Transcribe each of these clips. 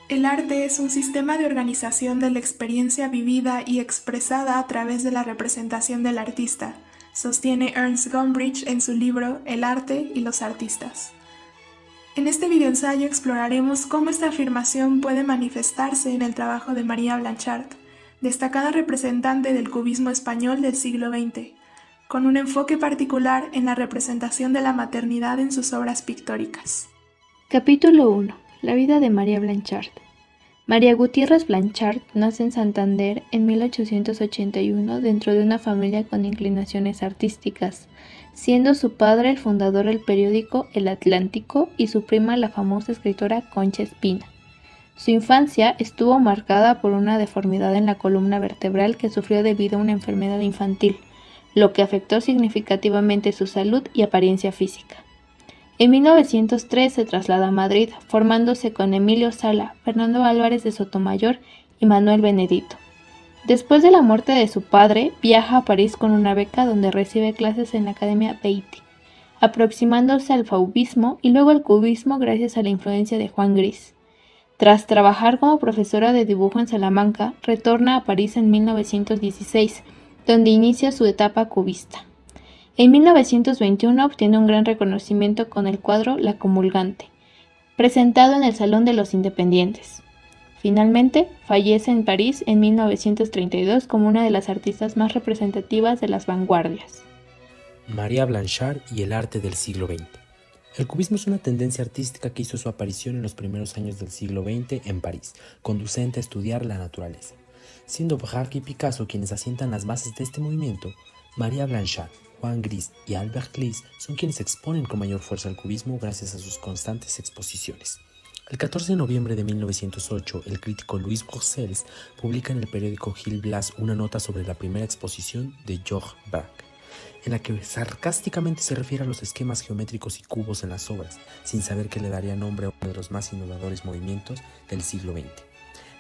El arte es un sistema de organización de la experiencia vivida y expresada a través de la representación del artista, sostiene Ernst Gombrich en su libro El arte y los artistas. En este videoensayo exploraremos cómo esta afirmación puede manifestarse en el trabajo de María Blanchard, destacada representante del cubismo español del siglo XX, con un enfoque particular en la representación de la maternidad en sus obras pictóricas. Capítulo 1. La vida de María Blanchard. María Gutiérrez Blanchard nace en Santander en 1881 dentro de una familia con inclinaciones artísticas, siendo su padre el fundador del periódico El Atlántico y su prima la famosa escritora Concha Espina. Su infancia estuvo marcada por una deformidad en la columna vertebral que sufrió debido a una enfermedad infantil, lo que afectó significativamente su salud y apariencia física. En 1903 se traslada a Madrid, formándose con Emilio Sala, Fernando Álvarez de Sotomayor y Manuel Benedito. Después de la muerte de su padre, viaja a París con una beca donde recibe clases en la Academia Beatty, aproximándose al fauvismo y luego al cubismo gracias a la influencia de Juan Gris. Tras trabajar como profesora de dibujo en Salamanca, retorna a París en 1916, donde inicia su etapa cubista. En 1921 obtiene un gran reconocimiento con el cuadro La Comulgante, presentado en el Salón de los Independientes. Finalmente, fallece en París en 1932 como una de las artistas más representativas de las vanguardias. María Blanchard y el arte del siglo XX. El cubismo es una tendencia artística que hizo su aparición en los primeros años del siglo XX en París, conducente a estudiar la naturaleza. Siendo Braque y Picasso quienes asientan las bases de este movimiento, María Blanchard, Juan Gris y Albert Cleese son quienes exponen con mayor fuerza el cubismo gracias a sus constantes exposiciones. El 14 de noviembre de 1908, el crítico Louis Bruxelles publica en el periódico Gil Blas una nota sobre la primera exposición de Georges Braque, en la que sarcásticamente se refiere a los esquemas geométricos y cubos en las obras, sin saber que le daría nombre a uno de los más innovadores movimientos del siglo XX.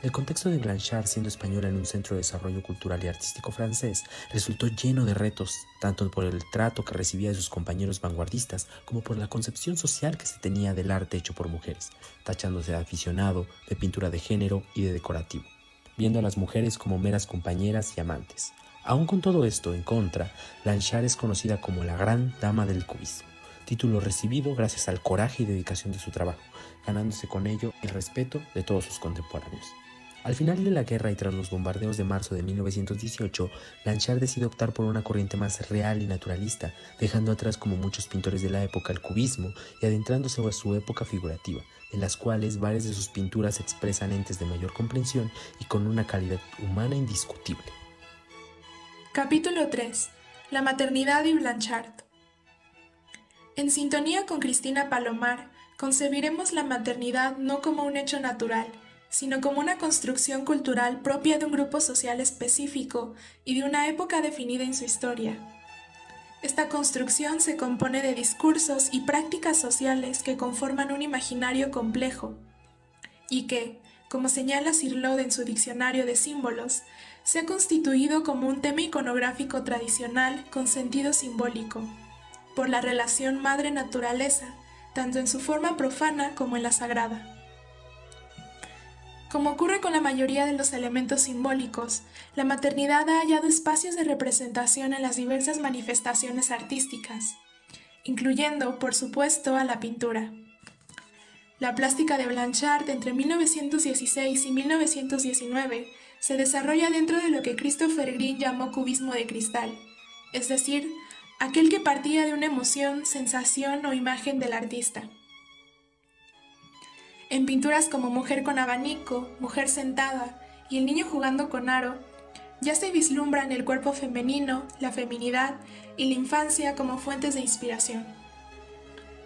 El contexto de Blanchard, siendo española en un centro de desarrollo cultural y artístico francés, resultó lleno de retos, tanto por el trato que recibía de sus compañeros vanguardistas, como por la concepción social que se tenía del arte hecho por mujeres, tachándose de aficionado, de pintura de género y de decorativo, viendo a las mujeres como meras compañeras y amantes. Aún con todo esto en contra, Blanchard es conocida como la Gran Dama del Cubismo, título recibido gracias al coraje y dedicación de su trabajo, ganándose con ello el respeto de todos sus contemporáneos. Al final de la guerra y tras los bombardeos de marzo de 1918, Blanchard decide optar por una corriente más real y naturalista, dejando atrás como muchos pintores de la época el cubismo y adentrándose a su época figurativa, en las cuales varias de sus pinturas expresan entes de mayor comprensión y con una calidad humana indiscutible. Capítulo 3. La maternidad y Blanchard. En sintonía con Cristina Palomar, concebiremos la maternidad no como un hecho natural, sino como una construcción cultural propia de un grupo social específico y de una época definida en su historia. Esta construcción se compone de discursos y prácticas sociales que conforman un imaginario complejo y que, como señala Cirlot en su diccionario de símbolos, se ha constituido como un tema iconográfico tradicional con sentido simbólico, por la relación madre-naturaleza, tanto en su forma profana como en la sagrada. Como ocurre con la mayoría de los elementos simbólicos, la maternidad ha hallado espacios de representación en las diversas manifestaciones artísticas, incluyendo, por supuesto, a la pintura. La plástica de Blanchard entre 1916 y 1919 se desarrolla dentro de lo que Christopher Green llamó cubismo de cristal, es decir, aquel que partía de una emoción, sensación o imagen del artista. En pinturas como Mujer con abanico, Mujer sentada y El niño jugando con aro, ya se vislumbran el cuerpo femenino, la feminidad y la infancia como fuentes de inspiración.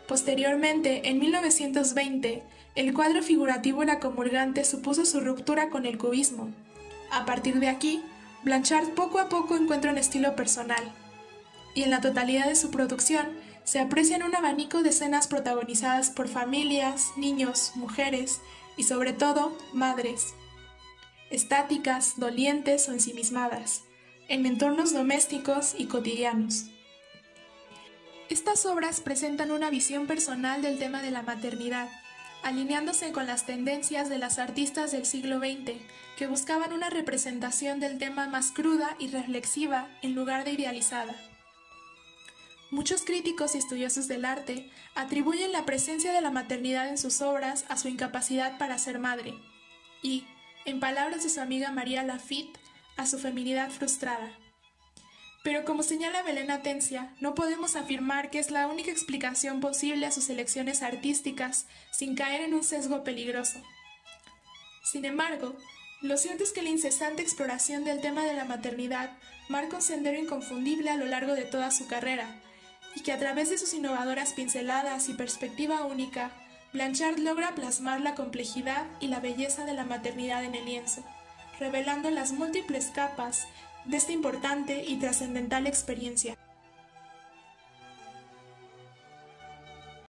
Posteriormente, en 1920, el cuadro figurativo La Comulgante supuso su ruptura con el cubismo. A partir de aquí, Blanchard poco a poco encuentra un estilo personal, y en la totalidad de su producción se aprecian un abanico de escenas protagonizadas por familias, niños, mujeres y sobre todo madres, estáticas, dolientes o ensimismadas, en entornos domésticos y cotidianos. Estas obras presentan una visión personal del tema de la maternidad, alineándose con las tendencias de las artistas del siglo XX, que buscaban una representación del tema más cruda y reflexiva en lugar de idealizada. Muchos críticos y estudiosos del arte atribuyen la presencia de la maternidad en sus obras a su incapacidad para ser madre y, en palabras de su amiga María Lafitte, a su feminidad frustrada. Pero como señala Belén Atencia, no podemos afirmar que es la única explicación posible a sus elecciones artísticas sin caer en un sesgo peligroso. Sin embargo, lo cierto es que la incesante exploración del tema de la maternidad marca un sendero inconfundible a lo largo de toda su carrera, y que a través de sus innovadoras pinceladas y perspectiva única, Blanchard logra plasmar la complejidad y la belleza de la maternidad en el lienzo, revelando las múltiples capas de esta importante y trascendental experiencia.